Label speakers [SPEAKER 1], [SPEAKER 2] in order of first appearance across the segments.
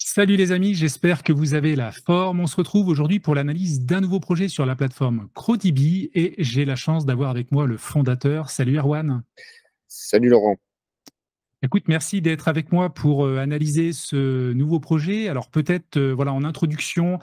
[SPEAKER 1] Salut les amis, j'espère que vous avez la forme. On se retrouve aujourd'hui pour l'analyse d'un nouveau projet sur la plateforme CrowDB et j'ai la chance d'avoir avec moi le fondateur. Salut Erwan.
[SPEAKER 2] Salut Laurent.
[SPEAKER 1] Écoute, merci d'être avec moi pour analyser ce nouveau projet. Alors peut-être, voilà, en introduction,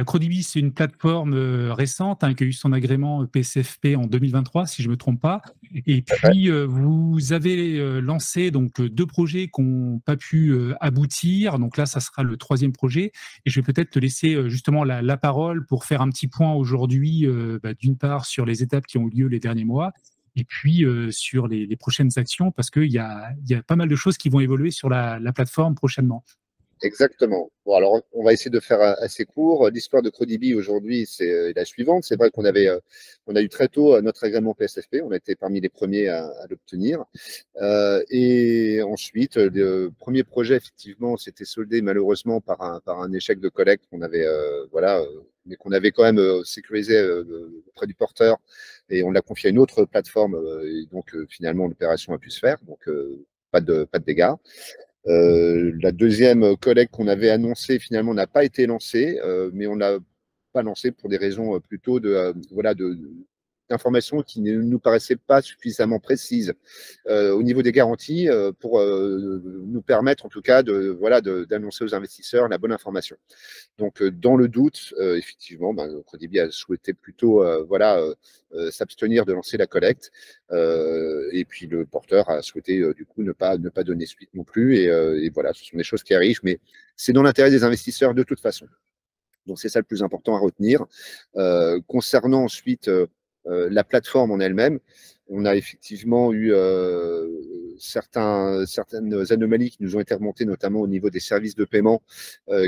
[SPEAKER 1] CrowDB, c'est une plateforme récente qui a eu son agrément PSFP en 2023, si je ne me trompe pas. Et
[SPEAKER 2] Ouais,
[SPEAKER 1] puis, vous avez lancé donc deux projets qui n'ont pas pu aboutir. Donc là, ça sera le troisième projet. Et je vais peut-être te laisser justement la parole pour faire un petit point aujourd'hui, d'une part sur les étapes qui ont eu lieu les derniers mois, et puis sur les prochaines actions, parce qu'il y a pas mal de choses qui vont évoluer sur la plateforme prochainement.
[SPEAKER 2] exactement. Bon, alors on va essayer de faire assez court. L'histoire de CrowDB aujourd'hui, c'est la suivante. C'est vrai on a eu très tôt notre agrément PSFP. On a été parmi les premiers à l'obtenir. Et ensuite, le premier projet, effectivement, s'était soldé malheureusement par un échec de collecte qu'on avait, mais qu'on avait quand même sécurisé auprès du porteur. Et on l'a confié à une autre plateforme. Et donc, finalement, l'opération a pu se faire. Donc, pas de dégâts. La deuxième collecte qu'on avait annoncée finalement n'a pas été lancée, mais on l'a pas lancée pour des raisons plutôt d'informations qui ne nous paraissaient pas suffisamment précises au niveau des garanties pour nous permettre en tout cas d'annoncer aux investisseurs la bonne information. Donc, dans le doute, effectivement, CrowDB a souhaité plutôt s'abstenir de lancer la collecte. Et puis, le porteur a souhaité, du coup, ne pas donner suite non plus. Et voilà, ce sont des choses qui arrivent, mais c'est dans l'intérêt des investisseurs de toute façon. Donc, c'est ça le plus important à retenir. Concernant ensuite la plateforme en elle-même, on a effectivement eu certaines anomalies qui nous ont été remontées, notamment au niveau des services de paiement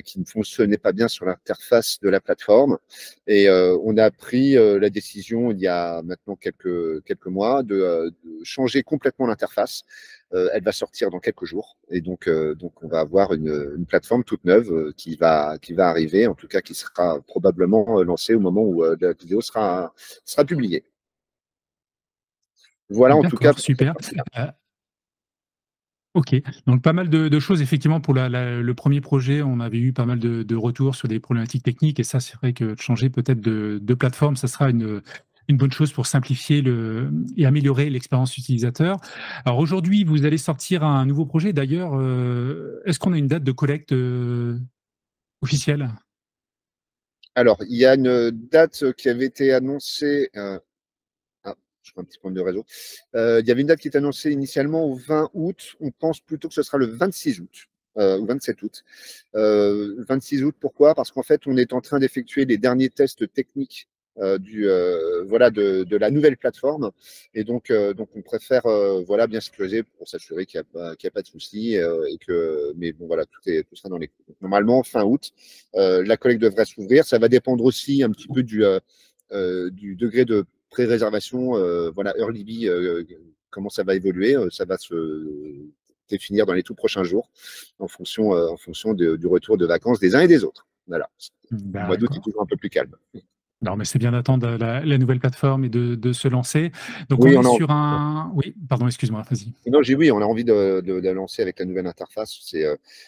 [SPEAKER 2] qui ne fonctionnaient pas bien sur l'interface de la plateforme. Et on a pris la décision, il y a maintenant quelques mois, de changer complètement l'interface. Elle va sortir dans quelques jours. Et donc on va avoir une plateforme toute neuve qui va arriver, en tout cas qui sera probablement lancée au moment où la vidéo sera publiée. Voilà en tout cas
[SPEAKER 1] D'accord,
[SPEAKER 2] pour cette
[SPEAKER 1] super.
[SPEAKER 2] partie-là.
[SPEAKER 1] Euh, Ok, donc pas mal de choses effectivement pour le premier projet. On avait eu pas mal de retours sur des problématiques techniques et ça, c'est vrai que de changer peut-être de plateforme, ça sera une bonne chose pour simplifier et améliorer l'expérience utilisateur. Alors aujourd'hui, vous allez sortir un nouveau projet. D'ailleurs, est-ce qu'on a une date de collecte officielle?
[SPEAKER 2] Alors, il y a une date qui avait été annoncée. Je prends un petit point de réseau. Il y avait une date qui est annoncée initialement au 20 août. On pense plutôt que ce sera le 26 août. Ou 27 août. 26 août, pourquoi? Parce qu'en fait, on est en train d'effectuer les derniers tests techniques de la nouvelle plateforme. Et donc on préfère bien sécuriser pour s'assurer qu'il y a pas de souci. Mais bon, voilà, tout sera dans les clous. Normalement, fin août, la collecte devrait s'ouvrir. Ça va dépendre aussi un petit peu du degré de pré-réservation, Early Bee, comment ça va évoluer. Ça va se définir dans les tout prochains jours en fonction du retour de vacances des uns et des autres. Voilà. Le mois d'août est
[SPEAKER 1] D'accord.
[SPEAKER 2] toujours un peu plus calme.
[SPEAKER 1] Non, mais c'est bien d'attendre la nouvelle plateforme et de se lancer. Donc on
[SPEAKER 2] Oui,
[SPEAKER 1] est
[SPEAKER 2] on a
[SPEAKER 1] sur
[SPEAKER 2] envie.
[SPEAKER 1] un... Oui, pardon, excuse-moi, vas-y.
[SPEAKER 2] Non, j'ai oui, on a envie de la lancer avec la nouvelle interface.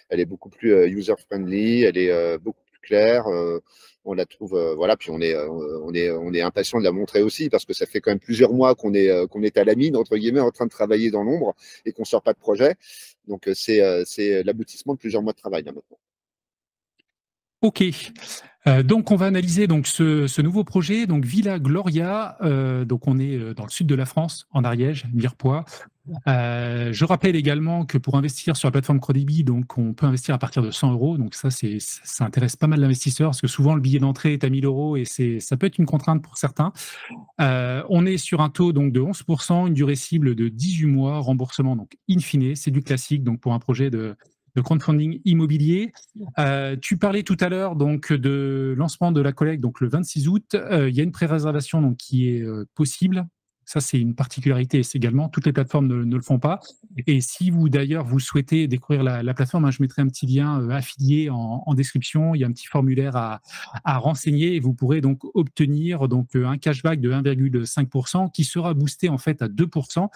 [SPEAKER 2] Elle est beaucoup plus user-friendly, elle est beaucoup plus claire. On la trouve, puis on est impatient de la montrer aussi parce que ça fait quand même plusieurs mois qu'on est à la mine entre guillemets en train de travailler dans l'ombre et qu'on sort pas de projet. Donc c'est l'aboutissement de plusieurs mois de travail là, maintenant.
[SPEAKER 1] Ok, donc on va analyser donc ce nouveau projet, donc Villa Gloria. Donc on est dans le sud de la France, en Ariège, Mirepoix. Je rappelle également que pour investir sur la plateforme CrowDB, donc on peut investir à partir de 100 euros. Donc ça intéresse pas mal d'investisseurs parce que souvent le billet d'entrée est à 1000 euros et ça peut être une contrainte pour certains. On est sur un taux donc de 11%, une durée cible de 18 mois, remboursement donc in fine, c'est du classique donc pour un projet de crowdfunding immobilier. Tu parlais tout à l'heure donc de lancement de la collecte donc le 26 août. Il y a une pré-réservation donc qui est possible. Ça, c'est une particularité également. Toutes les plateformes ne le font pas. Et si vous, d'ailleurs, vous souhaitez découvrir la plateforme, je mettrai un petit lien affilié en description. Il y a un petit formulaire à renseigner et vous pourrez donc obtenir donc, un cashback de 1,5% qui sera boosté en fait à 2%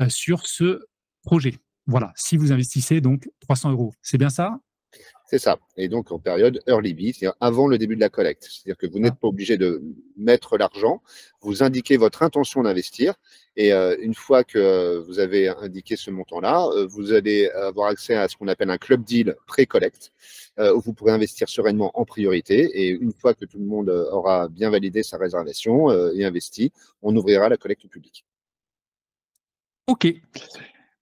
[SPEAKER 1] sur ce projet. Voilà, si vous investissez donc 300 euros. C'est bien ça?
[SPEAKER 2] C'est ça. Et donc en période early bid, c'est-à-dire avant le début de la collecte. C'est-à-dire que vous n'êtes
[SPEAKER 1] Ah,
[SPEAKER 2] pas obligé de mettre l'argent, vous indiquez votre intention d'investir. Et une fois que vous avez indiqué ce montant-là, vous allez avoir accès à ce qu'on appelle un club deal pré-collecte, où vous pourrez investir sereinement en priorité. Et une fois que tout le monde aura bien validé sa réservation et investi, on ouvrira la collecte publique.
[SPEAKER 1] ok.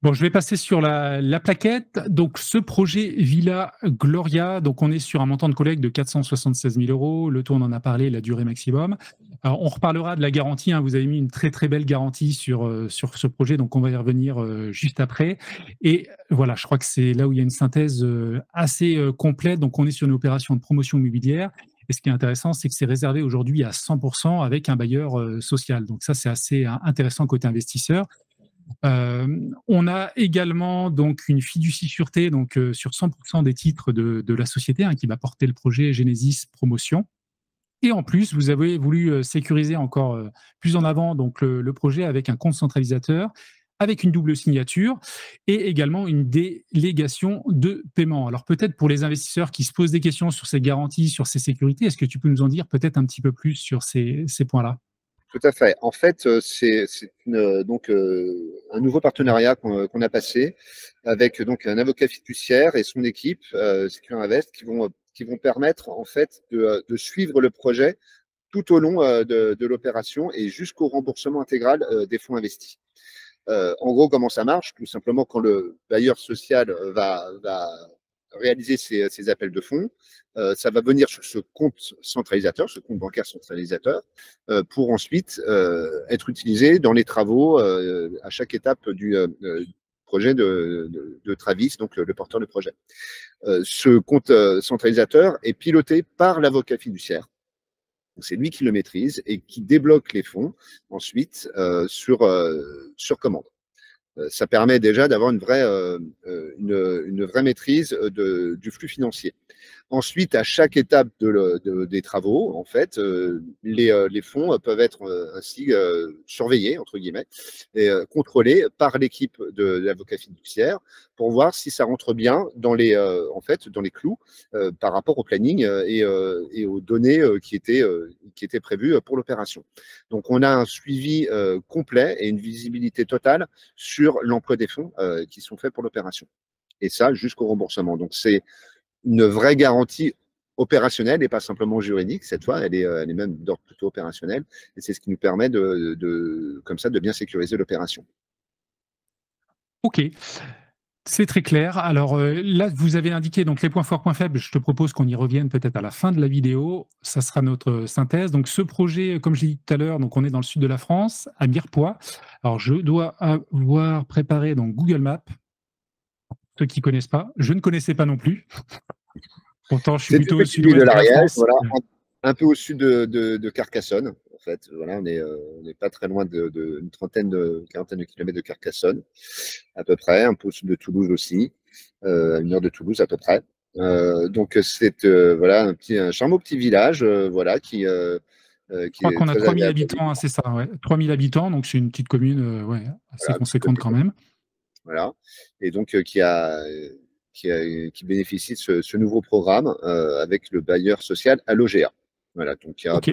[SPEAKER 1] Bon, je vais passer sur la plaquette. Donc, ce projet Villa Gloria, donc on est sur un montant de collecte de 476 000 euros. Le taux, on en a parlé, la durée maximum. Alors, on reparlera de la garantie, hein. Vous avez mis une très très belle garantie sur ce projet, donc on va y revenir juste après. Et voilà, je crois que c'est là où il y a une synthèse assez complète. Donc, on est sur une opération de promotion immobilière. Et ce qui est intéressant, c'est que c'est réservé aujourd'hui à 100% avec un bailleur social. Donc ça, c'est assez intéressant côté investisseur. On a également donc une fiducie sûreté donc sur 100% des titres de la société, hein, qui va porter le projet Genesis Promotion. Et en plus, vous avez voulu sécuriser encore plus en avant donc le projet avec un compte centralisateur, avec une double signature et également une délégation de paiement. Alors peut-être pour les investisseurs qui se posent des questions sur ces garanties, sur ces sécurités, est-ce que tu peux nous en dire peut-être un petit peu plus sur ces points-là?
[SPEAKER 2] Tout à fait. En fait, c'est donc un nouveau partenariat qu'on a passé avec donc un avocat fiduciaire et son équipe, Secure Invest, qui vont permettre en fait de suivre le projet tout au long de l'opération et jusqu'au remboursement intégral des fonds investis. En gros, comment ça marche? Tout simplement, quand le bailleur social va réaliser ses appels de fonds, ça va venir sur ce compte centralisateur, ce compte bancaire centralisateur, pour ensuite être utilisé dans les travaux à chaque étape du projet de Travis, donc le porteur de projet. Ce compte centralisateur est piloté par l'avocat fiduciaire. C'est lui qui le maîtrise et qui débloque les fonds ensuite sur commande. Ça permet déjà d'avoir une vraie maîtrise du flux financier. Ensuite, à chaque étape des travaux, en fait, les fonds peuvent être ainsi surveillés, entre guillemets, et contrôlés par l'équipe de l'avocat fiduciaire pour voir si ça rentre bien en fait, dans les clous par rapport au planning et aux données qui étaient prévues pour l'opération. Donc, on a un suivi complet et une visibilité totale sur l'emploi des fonds qui sont faits pour l'opération. Et ça, jusqu'au remboursement. Donc, c'est une vraie garantie opérationnelle et pas simplement juridique. Cette fois, elle est même d'ordre plutôt opérationnel. Et c'est ce qui nous permet comme ça, de bien sécuriser l'opération.
[SPEAKER 1] Ok. C'est très clair. Alors là, vous avez indiqué donc les points forts, points faibles. Je te propose qu'on y revienne peut-être à la fin de la vidéo. Ça sera notre synthèse. Donc ce projet, comme je l'ai dit tout à l'heure, donc on est dans le sud de la France, à Mirepoix. Alors je dois avoir préparé donc Google Maps. Ceux qui connaissent pas, je ne connaissais pas non plus. Pourtant, je suis
[SPEAKER 2] C'est une
[SPEAKER 1] plutôt au
[SPEAKER 2] petite ville de
[SPEAKER 1] sud-ouest de la
[SPEAKER 2] l'Ariège,
[SPEAKER 1] France.
[SPEAKER 2] voilà, un peu au sud de Carcassonne. En fait, voilà, on n'est pas très loin d'une quarantaine de kilomètres de Carcassonne, à peu près, un peu au sud de Toulouse aussi, à 1 heure de Toulouse à peu près. Donc c'est voilà un charmant petit village, voilà
[SPEAKER 1] Je
[SPEAKER 2] qui
[SPEAKER 1] crois
[SPEAKER 2] est
[SPEAKER 1] qu'on a
[SPEAKER 2] très
[SPEAKER 1] 3000
[SPEAKER 2] agréable.
[SPEAKER 1] habitants, hein, c'est ça, ouais. 3000 habitants, donc c'est une petite commune ouais, assez
[SPEAKER 2] Voilà, petite
[SPEAKER 1] conséquente quand
[SPEAKER 2] commune,
[SPEAKER 1] même.
[SPEAKER 2] voilà, et donc qui bénéficie de ce nouveau programme avec le bailleur social Allogea. Voilà, donc il y a
[SPEAKER 1] Ok,
[SPEAKER 2] à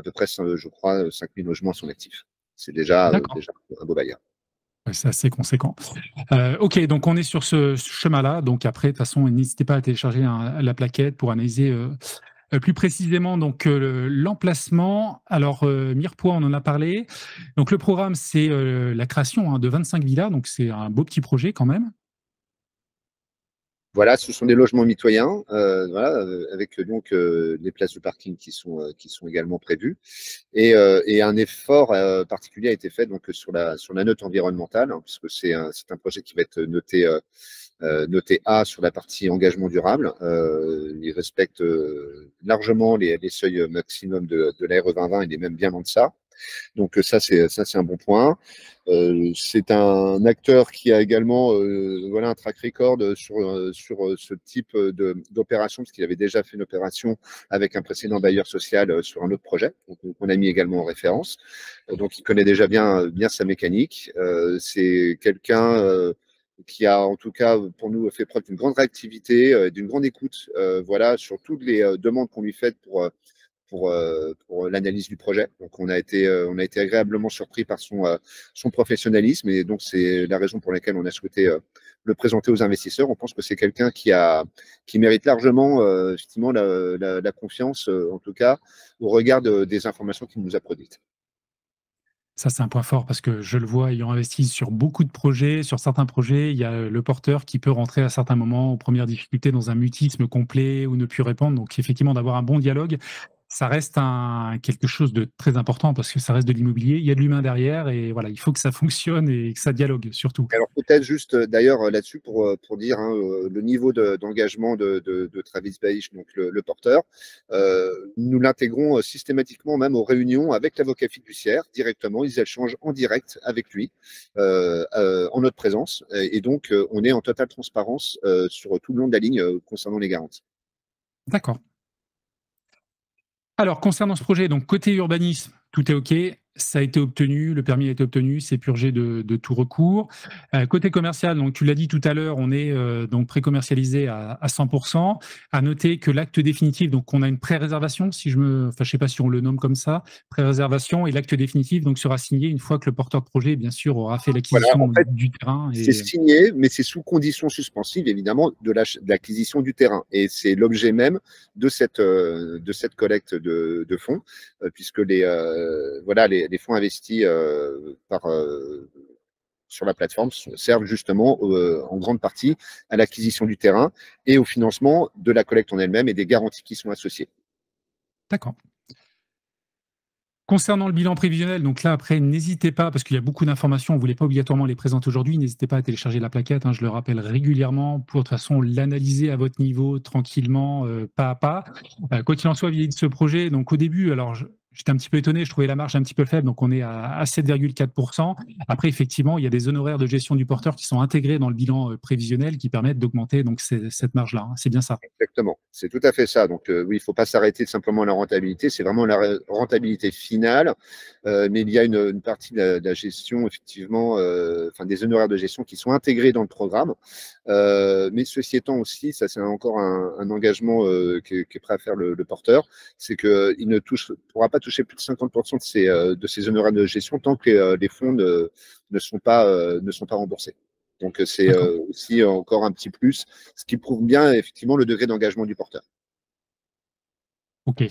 [SPEAKER 2] peu près je crois, 5000 logements à son actif. C'est
[SPEAKER 1] d'accord.
[SPEAKER 2] déjà un beau bailleur.
[SPEAKER 1] Ouais, c'est assez conséquent. Ok, donc on est sur ce chemin-là. Donc après, de toute façon, n'hésitez pas à télécharger la plaquette pour analyser plus précisément donc l'emplacement. Alors Mirepoix, on en a parlé. Donc le programme, c'est la création, hein, de 25 villas. Donc c'est un beau petit projet quand même.
[SPEAKER 2] Voilà, ce sont des logements mitoyens, voilà, avec donc des places de parking qui sont également prévues. Et un effort particulier a été fait donc sur la note environnementale, hein, puisque c'est un projet qui va être noté A sur la partie engagement durable. Il respecte largement les seuils maximum de la RE 2020, il est même bien en deçà. Donc ça c'est un bon point. C'est un acteur qui a également voilà, un track record sur ce type d'opération, parce qu'il avait déjà fait une opération avec un précédent bailleur social sur un autre projet, donc on a mis également en référence. Donc il connaît déjà bien sa mécanique. C'est quelqu'un qui a en tout cas pour nous fait preuve d'une grande réactivité, d'une grande écoute, voilà, sur toutes les demandes qu'on lui fait pour l'analyse du projet. Donc on a été agréablement surpris par son professionnalisme et donc c'est la raison pour laquelle on a souhaité le présenter aux investisseurs. On pense que c'est quelqu'un qui mérite largement effectivement la confiance, en tout cas au regard des informations qu'il nous a produites.
[SPEAKER 1] Ça, c'est un point fort parce que je le vois ayant investi sur beaucoup de projets. Sur certains projets, il y a le porteur qui peut rentrer à certains moments aux premières difficultés dans un mutisme complet ou ne plus répondre. Donc, effectivement, d'avoir un bon dialogue, ça reste quelque chose de très important parce que ça reste de l'immobilier. Il y a de l'humain derrière et voilà, il faut que ça fonctionne et que ça dialogue surtout.
[SPEAKER 2] Alors peut-être juste d'ailleurs là-dessus pour dire hein, le niveau d'engagement de Travis Baich, donc le porteur, nous l'intégrons systématiquement même aux réunions avec l'avocat fiduciaire directement. Ils échangent en direct avec lui en notre présence et donc on est en totale transparence sur tout le long de la ligne concernant les garanties.
[SPEAKER 1] D'accord. Alors, concernant ce projet, donc côté urbanisme, tout est OK, ça a été obtenu, le permis a été obtenu, c'est purgé de tout recours. Côté commercial, donc tu l'as dit tout à l'heure, on est donc pré-commercialisé à 100%. À noter que l'acte définitif, donc on a une pré-réservation, je sais pas si on le nomme comme ça, pré-réservation et l'acte définitif donc sera signé une fois que le porteur de projet, bien sûr, aura fait
[SPEAKER 2] Voilà, en
[SPEAKER 1] l'acquisition
[SPEAKER 2] fait,
[SPEAKER 1] du terrain.
[SPEAKER 2] c'est signé, mais c'est sous condition suspensive, évidemment, de l'acquisition du terrain. Et c'est l'objet même de cette collecte de fonds, puisque voilà, les fonds investis sur la plateforme servent justement en grande partie à l'acquisition du terrain et au financement de la collecte en elle-même et des garanties qui sont associées.
[SPEAKER 1] D'accord. Concernant le bilan prévisionnel, donc là, après, n'hésitez pas, parce qu'il y a beaucoup d'informations, on ne voulait pas obligatoirement les présenter aujourd'hui, n'hésitez pas à télécharger la plaquette, hein, je le rappelle régulièrement, pour de toute façon l'analyser à votre niveau, tranquillement, pas à pas. Quoi qu'il en soit, vis-à-vis de ce projet, donc au début, alors j'étais un petit peu étonné, je trouvais la marge un petit peu faible, donc on est à 7,4%. Après, effectivement, il y a des honoraires de gestion du porteur qui sont intégrés dans le bilan prévisionnel qui permettent d'augmenter donc cette marge-là, hein. C'est bien ça.
[SPEAKER 2] Exactement, c'est tout à fait ça. Donc oui, il ne faut pas s'arrêter simplement à la rentabilité, c'est vraiment la rentabilité finale, mais il y a une partie de la gestion, effectivement, enfin des honoraires de gestion qui sont intégrés dans le programme. Mais ceci étant aussi, ça c'est encore un engagement qui est prêt à faire le porteur, c'est qu'il ne pourra pas toucher plus de 50% de ses honoraires de gestion tant que les fonds ne sont pas remboursés. Donc c'est aussi encore un petit plus, ce qui prouve bien effectivement le degré d'engagement du porteur.
[SPEAKER 1] OK.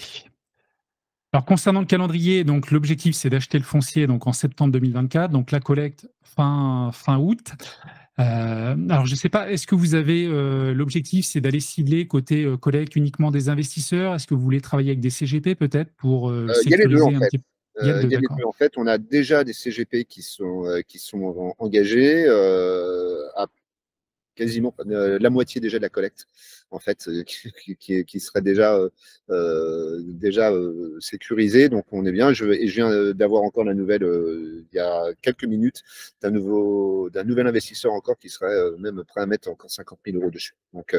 [SPEAKER 1] Alors concernant le calendrier, donc l'objectif c'est d'acheter le foncier donc en septembre 2024, donc la collecte fin août. Alors je ne sais pas, est-ce que vous avez l'objectif c'est d'aller cibler côté collecte uniquement des investisseurs? Est-ce que vous voulez travailler avec des CGP peut-être pour
[SPEAKER 2] Il y a les deux en
[SPEAKER 1] sécuriser un
[SPEAKER 2] fait.
[SPEAKER 1] petit peu? Il y a le deux,
[SPEAKER 2] Il y a les
[SPEAKER 1] d'accord.
[SPEAKER 2] deux en fait. On a déjà des CGP qui sont engagés à quasiment la moitié déjà de la collecte, en fait, qui serait déjà sécurisée. Donc, on est bien. Et je viens d'avoir encore la nouvelle il y a quelques minutes d'un nouvel investisseur encore qui serait même prêt à mettre encore 50 000 euros dessus. Donc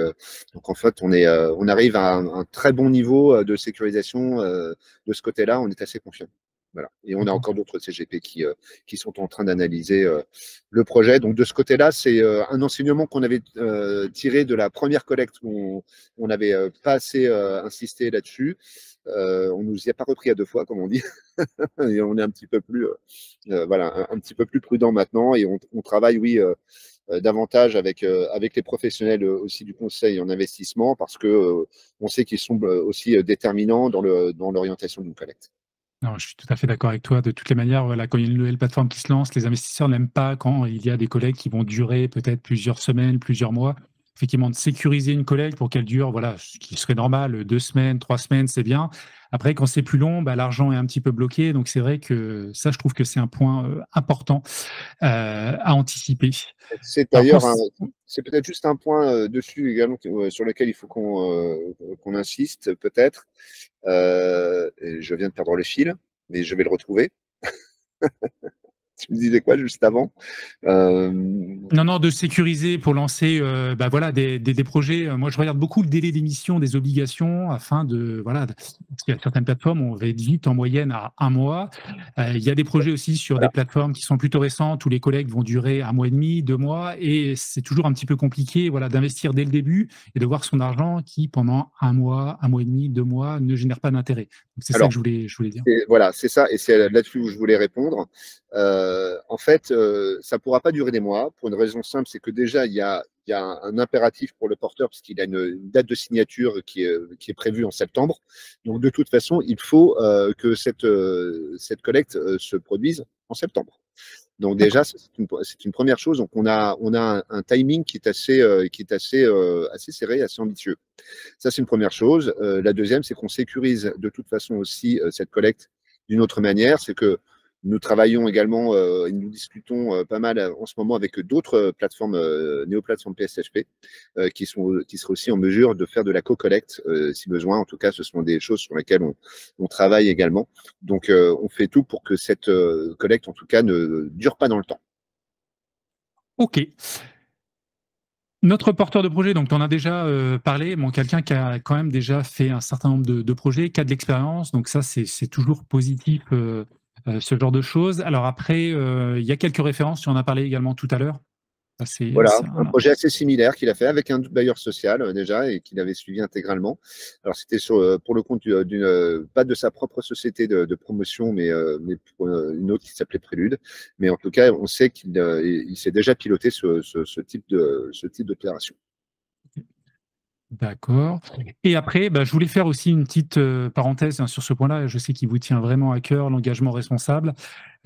[SPEAKER 2] en fait, on arrive à un très bon niveau de sécurisation de ce côté-là. On est assez confiant. Voilà. Et on a
[SPEAKER 1] D'accord.
[SPEAKER 2] encore d'autres CGP qui sont en train d'analyser le projet. Donc de ce côté-là, c'est un enseignement qu'on avait tiré de la première collecte où on n'avait pas assez insisté là-dessus. On nous y a pas repris à deux fois, comme on dit. Et on est un petit peu plus, voilà, un petit peu plus prudent maintenant. Et on travaille, oui, davantage avec les professionnels aussi du conseil en investissement parce que on sait qu'ils sont aussi déterminants dans l'orientation d'une collecte.
[SPEAKER 1] Non, je suis tout à fait d'accord avec toi. De toutes les manières, voilà, quand il y a une nouvelle plateforme qui se lance, les investisseurs n'aiment pas quand il y a des collectes qui vont durer peut-être plusieurs semaines, plusieurs mois. Effectivement, de sécuriser une collecte pour qu'elle dure, voilà, ce qui serait normal, 2 semaines, 3 semaines, c'est bien. Après, quand c'est plus long, bah, l'argent est un petit peu bloqué. Donc, c'est vrai que ça, je trouve que c'est un point important à anticiper.
[SPEAKER 2] C'est
[SPEAKER 1] Alors,
[SPEAKER 2] d'ailleurs c'est peut-être juste un point dessus également sur lequel il faut qu'on insiste peut-être. Et je viens de perdre le fil, mais je vais le retrouver. Tu me disais quoi juste avant?
[SPEAKER 1] Non, non, de sécuriser pour lancer voilà, des projets. Moi, je regarde beaucoup le délai d'émission des obligations afin de. Voilà, parce qu'il y a certaines plateformes, on va être vite en moyenne à 1 mois. Il y a des projets aussi sur des
[SPEAKER 2] Voilà.
[SPEAKER 1] plateformes qui sont plutôt récentes où les collectes vont durer 1 mois et demi, 2 mois. Et c'est toujours un petit peu compliqué voilà, d'investir dès le début et de voir son argent qui, pendant 1 mois, 1 mois et demi, 2 mois, ne génère pas d'intérêt. Donc, c'est ça que
[SPEAKER 2] Alors,
[SPEAKER 1] je voulais dire.
[SPEAKER 2] voilà, c'est ça, et c'est là-dessus où je voulais répondre. En fait, ça ne pourra pas durer des mois, pour une raison simple, c'est que déjà, il y a un impératif pour le porteur, parce qu'il a une date de signature qui est prévue en septembre. Donc, de toute façon, il faut que cette collecte se produise en septembre. Donc déjà,
[SPEAKER 1] D'accord.
[SPEAKER 2] c'est une première chose. Donc on a un timing qui est assez serré, assez ambitieux. Ça, c'est une première chose. La deuxième, c'est qu'on sécurise de toute façon aussi cette collecte d'une autre manière. C'est que nous travaillons également et nous discutons pas mal en ce moment avec d'autres plateformes, néo-plateformes PSHP, qui seraient aussi en mesure de faire de la co-collecte si besoin. En tout cas, ce sont des choses sur lesquelles on travaille également. Donc, on fait tout pour que cette collecte, en tout cas, ne dure pas dans le temps.
[SPEAKER 1] OK. Notre porteur de projet, donc tu en as déjà parlé, bon, quelqu'un qui a quand même déjà fait un certain nombre de projets, qui a de l'expérience, donc ça c'est toujours positif, ce genre de choses. Alors après, il y a quelques références, tu en as parlé également tout à l'heure. Ça
[SPEAKER 2] Voilà,
[SPEAKER 1] c'est
[SPEAKER 2] un
[SPEAKER 1] un
[SPEAKER 2] projet assez similaire qu'il a fait avec un bailleur social déjà et qu'il avait suivi intégralement. Alors c'était pour le compte pas de sa propre société de promotion, mais pour une autre qui s'appelait Prélude. Mais en tout cas, on sait qu'il s'est déjà piloté ce type d'opération.
[SPEAKER 1] d'accord. Et après, bah, je voulais faire aussi une petite, parenthèse, hein, sur ce point-là. Je sais qu'il vous tient vraiment à cœur, l'engagement responsable.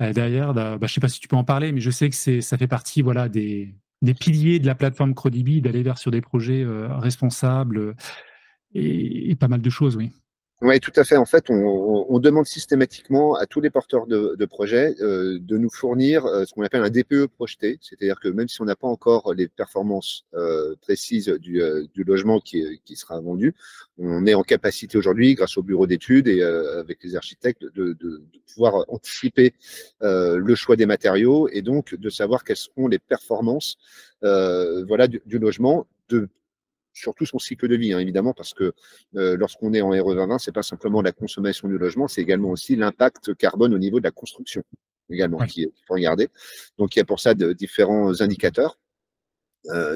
[SPEAKER 1] Derrière, je sais pas si tu peux en parler, mais je sais que ça fait partie, voilà, des piliers de la plateforme Crodibi, d'aller vers sur des projets, responsables, et pas mal de choses, oui.
[SPEAKER 2] Oui, tout à fait. En fait, on demande systématiquement à tous les porteurs de projets de nous fournir ce qu'on appelle un DPE projeté, c'est-à-dire que même si on n'a pas encore les performances précises du logement qui sera vendu, on est en capacité aujourd'hui, grâce au bureau d'études et avec les architectes, de pouvoir anticiper le choix des matériaux et donc de savoir quelles seront les performances voilà, du logement, surtout son cycle de vie, hein, évidemment, parce que lorsqu'on est en RE 2020, c'est pas simplement la consommation du logement, c'est également aussi l'impact carbone au niveau de la construction, également,
[SPEAKER 1] Ouais.
[SPEAKER 2] qu'il faut regarder. Donc, il y a pour ça différents indicateurs.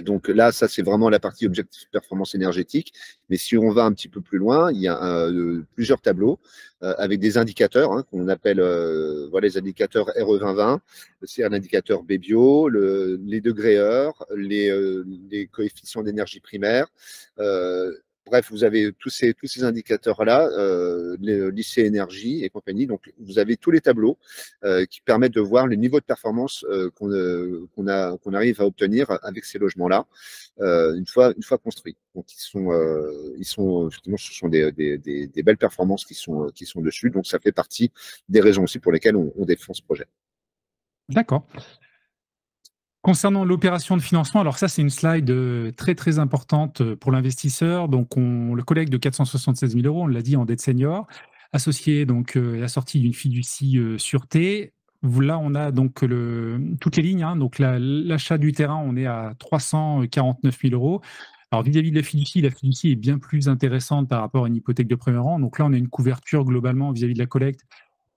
[SPEAKER 2] Donc là, ça, c'est vraiment la partie objectif performance énergétique. Mais si on va un petit peu plus loin, il y a plusieurs tableaux avec des indicateurs qu'on appelle voilà, les indicateurs RE 2020. C'est un indicateur BBio, les degrés heure, les coefficients d'énergie primaire. Euh, Bref, vous avez tous ces indicateurs-là, les lycées énergie et compagnie. Donc, vous avez tous les tableaux qui permettent de voir le niveau de performance qu'on arrive à obtenir avec ces logements-là une fois construits. Donc, effectivement, ce sont des belles performances qui sont dessus. Donc, ça fait partie des raisons aussi pour lesquelles on défend ce projet.
[SPEAKER 1] D'accord. Concernant l'opération de financement, alors ça, c'est une slide très, très importante pour l'investisseur. Donc, on le collecte de 476 000 euros, on l'a dit, en dette senior, associé donc et assorti d'une fiducie sûreté. Là, on a donc toutes les lignes. Hein, donc, l'achat du terrain, on est à 349 000 euros. Alors, vis-à-vis de la fiducie est bien plus intéressante par rapport à une hypothèque de premier rang. Donc là, on a une couverture globalement vis-à-vis de la collecte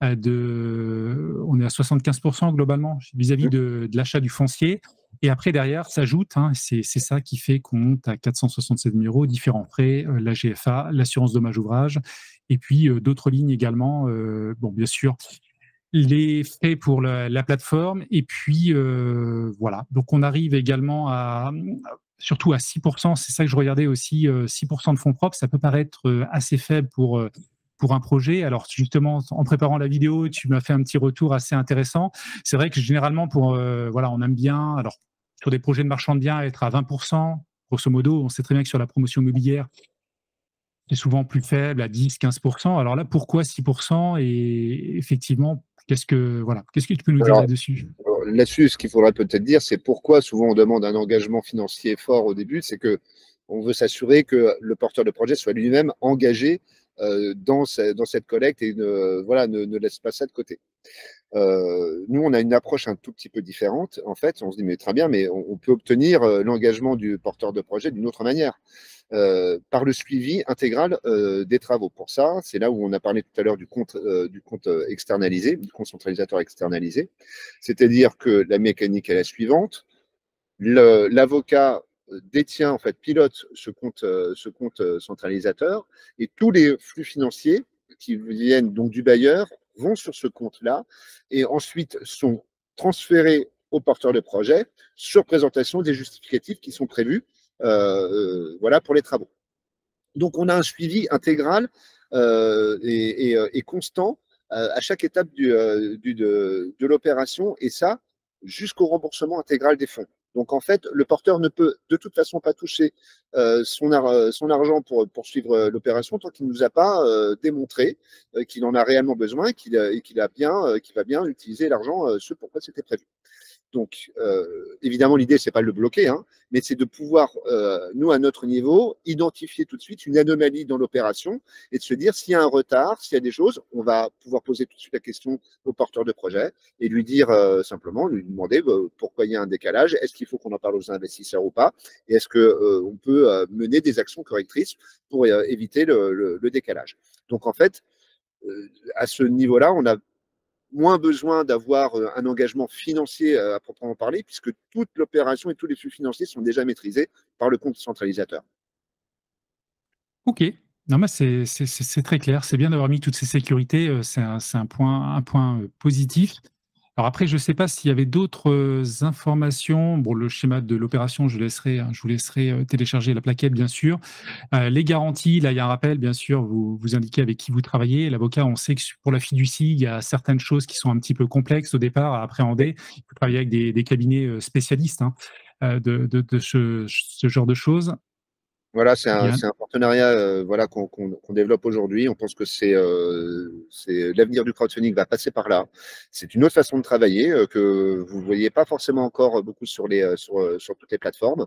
[SPEAKER 1] on est à 75% globalement vis-à-vis de l'achat du foncier. Et après, derrière, s'ajoute, hein, c'est ça qui fait qu'on monte à 467 000 euros, différents frais, la GFA, l'assurance dommage ouvrage, et puis d'autres lignes également. Bon, bien sûr, les frais pour la plateforme, et puis voilà. Donc, on arrive également surtout à 6%, c'est ça que je regardais aussi, 6% de fonds propres, ça peut paraître assez faible pour un projet. Alors justement, en préparant la vidéo, tu m'as fait un petit retour assez intéressant. C'est vrai que généralement, voilà, on aime bien, alors sur des projets de marchand de biens, être à 20%, grosso modo. On sait très bien que sur la promotion immobilière, c'est souvent plus faible, à 10-15%. Alors là, pourquoi 6%? Et effectivement, qu'est-ce que tu peux nous dire
[SPEAKER 2] Alors,
[SPEAKER 1] là-dessus?
[SPEAKER 2] là-dessus, ce qu'il faudrait peut-être dire, c'est pourquoi souvent on demande un engagement financier fort au début, c'est que on veut s'assurer que le porteur de projet soit lui-même engagé dans cette collecte et voilà, ne laisse pas ça de côté. Nous, on a une approche un tout petit peu différente. En fait, on se dit, mais très bien, mais on peut obtenir l'engagement du porteur de projet d'une autre manière, par le suivi intégral des travaux. Pour ça, c'est là où on a parlé tout à l'heure du compte externalisé, du compte centralisateur externalisé. C'est-à-dire que la mécanique est la suivante. L'avocat détient, en fait, pilote ce compte centralisateur, et tous les flux financiers qui viennent donc du bailleur vont sur ce compte-là et ensuite sont transférés au porteur de projet sur présentation des justificatifs qui sont prévus voilà, pour les travaux. Donc, on a un suivi intégral et constant à chaque étape de l'opération, et ça, jusqu'au remboursement intégral des fonds. Donc, en fait, le porteur ne peut de toute façon pas toucher son argent pour poursuivre l'opération tant qu'il ne nous a pas démontré qu'il en a réellement besoin et qu'il va bien utiliser l'argent, ce pourquoi c'était prévu. Donc, évidemment, l'idée, c'est pas de le bloquer, hein, mais c'est de pouvoir, nous, à notre niveau, identifier tout de suite une anomalie dans l'opération et de se dire s'il y a un retard, s'il y a des choses, on va pouvoir poser tout de suite la question au porteur de projet et lui dire simplement, lui demander pourquoi il y a un décalage, est-ce qu'il faut qu'on en parle aux investisseurs ou pas, et est-ce qu'on peut mener des actions correctrices pour éviter le décalage. Donc, en fait, à ce niveau-là, on a moins besoin d'avoir un engagement financier à proprement parler, puisque toute l'opération et tous les flux financiers sont déjà maîtrisés par le compte centralisateur.
[SPEAKER 1] Ok. Non, mais c'est très clair. C'est bien d'avoir mis toutes ces sécurités. C'est un point positif. Alors après, je ne sais pas s'il y avait d'autres informations. Bon, le schéma de l'opération, je vous laisserai télécharger la plaquette, bien sûr. Les garanties, là, il y a un rappel, bien sûr, vous indiquez avec qui vous travaillez. L'avocat, on sait que pour la fiducie, il y a certaines choses qui sont un petit peu complexes au départ à appréhender. Il faut travailler avec des cabinets spécialistes, hein, de ce genre de choses.
[SPEAKER 2] Voilà, c'est
[SPEAKER 1] Il y a-
[SPEAKER 2] un partenariat voilà, qu'on développe aujourd'hui. On pense que l'avenir du crowdfunding va passer par là. C'est une autre façon de travailler que vous ne voyez pas forcément encore beaucoup sur toutes les plateformes.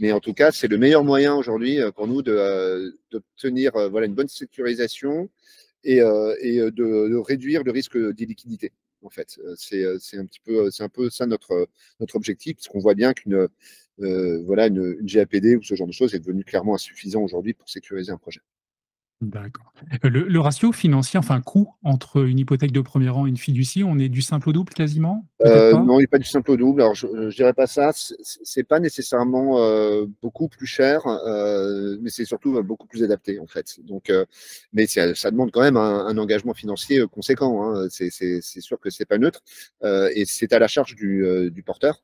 [SPEAKER 2] Mais en tout cas, c'est le meilleur moyen aujourd'hui pour nous d'obtenir voilà, une bonne sécurisation et de réduire le risque d'illiquidité. En fait, c'est un peu ça notre objectif, parce qu'on voit bien voilà, une GAPD ou ce genre de choses est devenu clairement insuffisant aujourd'hui pour sécuriser un projet.
[SPEAKER 1] D'accord. Le ratio financier, enfin coût entre une hypothèque de premier rang et une fiducie, on est du simple au double quasiment? Peut-être pas?
[SPEAKER 2] Non, il n'y a pas du simple au double. Alors, je ne dirais pas ça. C'est pas nécessairement beaucoup plus cher, mais c'est surtout beaucoup plus adapté, en fait. Donc, mais ça demande quand même un engagement financier conséquent, hein. C'est sûr que c'est pas neutre, et c'est à la charge du porteur.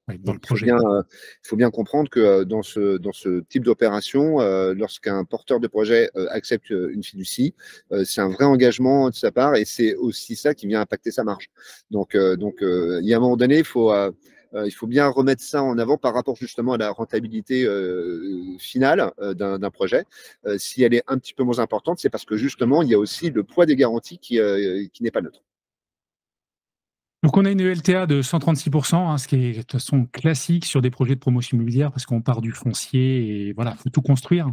[SPEAKER 1] Oui, dans
[SPEAKER 2] Donc,
[SPEAKER 1] le projet.
[SPEAKER 2] il faut bien comprendre que dans ce type d'opération, lorsqu'un porteur de projet accepte une fiducie, c'est un vrai engagement de sa part, et c'est aussi ça qui vient impacter sa marge. Donc, il y a un moment donné, il faut bien remettre ça en avant par rapport justement à la rentabilité finale d'un projet. Si elle est un petit peu moins importante, c'est parce que justement, il y a aussi le poids des garanties qui n'est pas neutre.
[SPEAKER 1] Donc on a une LTA de 136%, hein, ce qui est de toute façon classique sur des projets de promotion immobilière parce qu'on part du foncier et voilà, faut tout construire.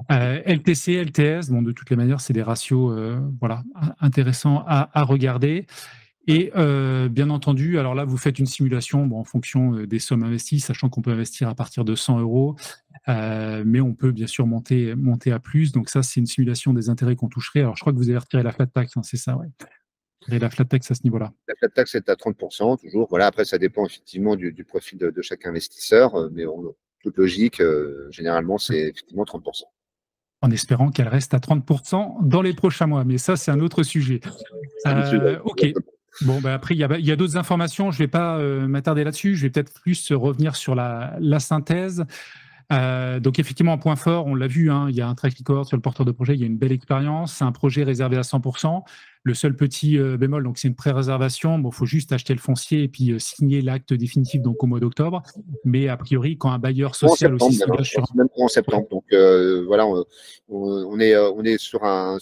[SPEAKER 1] LTC, LTS, bon, de toutes les manières, c'est des ratios voilà, intéressants à regarder. Et bien entendu, alors là, vous faites une simulation bon, en fonction des sommes investies, sachant qu'on peut investir à partir de 100 euros, mais on peut bien sûr monter à plus. Donc ça, c'est une simulation des intérêts qu'on toucherait. Alors je crois que vous avez retiré la flat tax, hein, c'est ça, ouais. Et la flat tax à ce niveau-là.
[SPEAKER 2] La flat tax est à 30%, toujours. Voilà, après, ça dépend effectivement du profil de chaque investisseur, mais toute logique, généralement, c'est effectivement 30%.
[SPEAKER 1] En espérant qu'elle reste à 30% dans les prochains mois. Mais ça, c'est un autre sujet. Ok. Bon, ben après, il y a d'autres informations. Je ne vais pas m'attarder là-dessus. Je vais peut-être plus revenir sur la synthèse. Donc effectivement, un point fort, on l'a vu, hein, il y a un track record sur le porteur de projet, il y a une belle expérience, c'est un projet réservé à 100%. Le seul petit bémol, donc c'est une pré-réservation, bon, faut juste acheter le foncier et puis signer l'acte définitif donc au mois d'octobre. Mais a priori, quand un bailleur social aussi s'engage sur
[SPEAKER 2] même en septembre. Donc voilà, on est sur un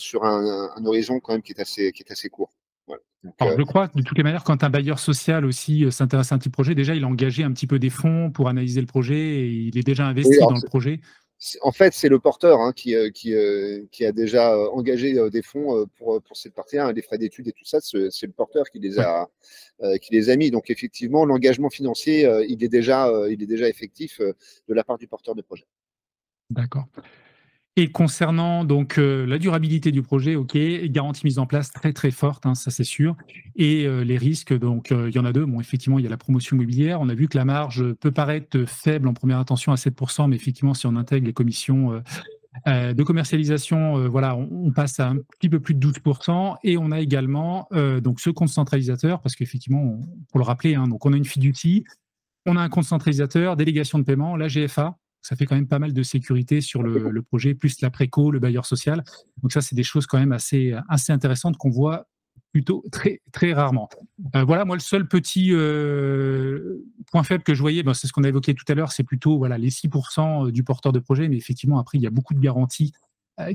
[SPEAKER 2] horizon quand même qui est assez court. Voilà. Donc,
[SPEAKER 1] alors, je crois, de toutes les manières, quand un bailleur social aussi s'intéresse à un petit projet, déjà, il a engagé un petit peu des fonds pour analyser le projet et il est déjà
[SPEAKER 2] oui,
[SPEAKER 1] investi
[SPEAKER 2] alors,
[SPEAKER 1] dans le projet.
[SPEAKER 2] En fait, c'est le porteur hein, qui a déjà engagé des fonds pour cette partie-là, hein, les frais d'études et tout ça, c'est le porteur
[SPEAKER 1] Ouais,
[SPEAKER 2] qui les a mis. Donc, effectivement, l'engagement financier, il est déjà effectif de la part du porteur de projet.
[SPEAKER 1] d'accord. Et concernant donc la durabilité du projet, OK, garantie mise en place très, très forte, hein, ça c'est sûr. Et les risques, donc il y en a 2. Bon, effectivement, il y a la promotion immobilière. On a vu que la marge peut paraître faible en première intention à 7, mais effectivement, si on intègre les commissions de commercialisation, voilà, on passe à un petit peu plus de 12. Et on a également donc ce compte centralisateur, parce qu'effectivement, pour le rappeler, hein, donc on a une fiducie, on a un compte centralisateur, délégation de paiement, la GFA. Ça fait quand même pas mal de sécurité sur le projet, plus la préco, le bailleur social. Donc ça, c'est des choses quand même assez intéressantes qu'on voit plutôt très, très rarement. Voilà, moi, le seul petit point faible que je voyais, ben, c'est ce qu'on a évoqué tout à l'heure, c'est plutôt voilà, les 6% du porteur de projet. Mais effectivement, après, il y a beaucoup de garanties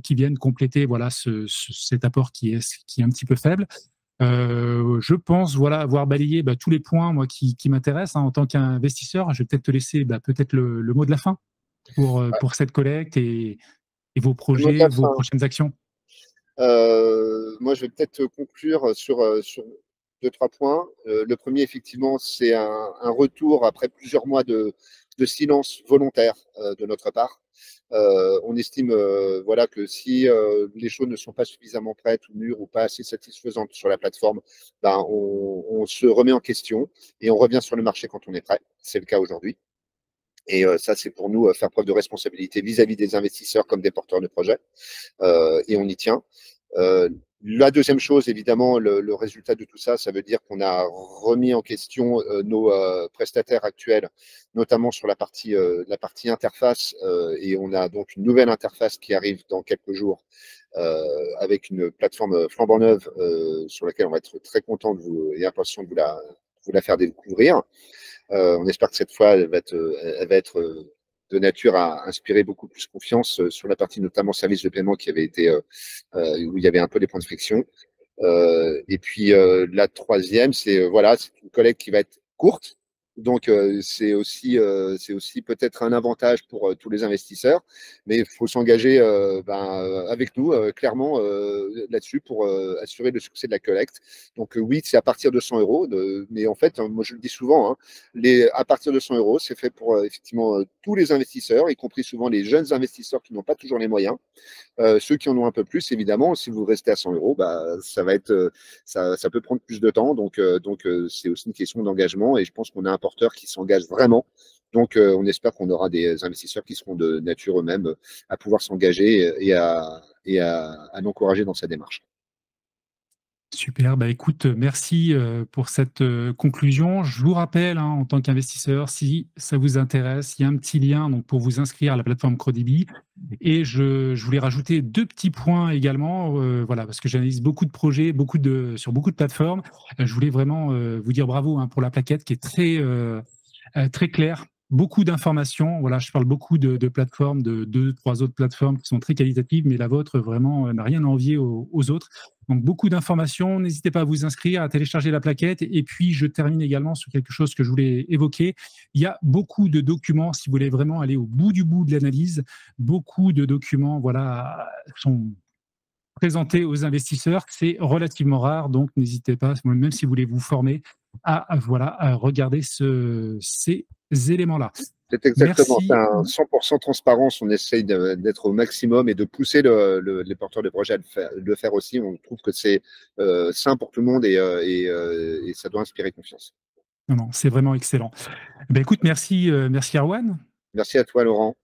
[SPEAKER 1] qui viennent compléter voilà, cet apport qui est un petit peu faible. Je pense voilà, avoir balayé bah, tous les points moi, qui m'intéressent hein, en tant qu'investisseur. Je vais peut-être te laisser bah, peut-être le mot de la fin pour cette collecte et vos
[SPEAKER 2] Le mot de
[SPEAKER 1] projets,
[SPEAKER 2] la
[SPEAKER 1] vos
[SPEAKER 2] fin.
[SPEAKER 1] prochaines actions.
[SPEAKER 2] Moi, je vais peut-être conclure sur deux, trois points. Le premier, effectivement, c'est un retour après plusieurs mois de silence volontaire de notre part. On estime voilà, que si les choses ne sont pas suffisamment prêtes ou mûres ou pas assez satisfaisantes sur la plateforme, ben, on se remet en question et on revient sur le marché quand on est prêt. C'est le cas aujourd'hui. Et ça, c'est pour nous faire preuve de responsabilité vis-à-vis des investisseurs comme des porteurs de projets. Et on y tient. La deuxième chose, évidemment, le résultat de tout ça, ça veut dire qu'on a remis en question nos prestataires actuels, notamment sur la partie interface, et on a donc une nouvelle interface qui arrive dans quelques jours avec une plateforme flambant neuve sur laquelle on va être très content et impatient de vous la faire découvrir. On espère que cette fois, elle va être de nature à inspirer beaucoup plus confiance sur la partie notamment service de paiement qui avait été où il y avait un peu des points de friction. Et puis la troisième, c'est voilà, c'est une collecte qui va être courte. Donc c'est aussi peut-être un avantage pour tous les investisseurs, mais il faut s'engager avec nous clairement là-dessus pour assurer le succès de la collecte. Donc oui, c'est à partir de 100 euros, mais en fait, moi je le dis souvent, hein, à partir de 100 euros, c'est fait pour effectivement tous les investisseurs, y compris souvent les jeunes investisseurs qui n'ont pas toujours les moyens. Ceux qui en ont un peu plus, évidemment, si vous restez à 100 euros, bah, ça peut prendre plus de temps. C'est aussi une question d'engagement et je pense qu'on a un porteur qui s'engage vraiment. Donc, on espère qu'on aura des investisseurs qui seront de nature eux-mêmes à pouvoir s'engager à l'encourager dans sa démarche.
[SPEAKER 1] Super, bah écoute, merci pour cette conclusion. Je vous rappelle, hein, en tant qu'investisseur, si ça vous intéresse, il y a un petit lien donc, pour vous inscrire à la plateforme Crodibi. Et je voulais rajouter 2 petits points également, voilà, parce que j'analyse beaucoup de projets, sur beaucoup de plateformes. Je voulais vraiment vous dire bravo hein, pour la plaquette qui est très claire. Beaucoup d'informations. Voilà, je parle beaucoup de plateformes, de 2, 3 autres plateformes qui sont très qualitatives, mais la vôtre vraiment n'a rien à envier aux autres. Donc beaucoup d'informations. N'hésitez pas à vous inscrire, à télécharger la plaquette. Et puis je termine également sur quelque chose que je voulais évoquer. Il y a beaucoup de documents si vous voulez vraiment aller au bout du bout de l'analyse. Beaucoup de documents, voilà, sont présentés aux investisseurs. C'est relativement rare, donc n'hésitez pas, même si vous voulez vous former, voilà, à regarder ces éléments-là.
[SPEAKER 2] C'est exactement ça,
[SPEAKER 1] Merci.
[SPEAKER 2] un 100% transparence. On essaye d'être au maximum et de pousser les porteurs de projets à le faire aussi. On trouve que c'est sain pour tout le monde et ça doit inspirer confiance.
[SPEAKER 1] Non, non, c'est vraiment excellent. Ben, écoute, merci Erwan.
[SPEAKER 2] Merci à toi, Laurent.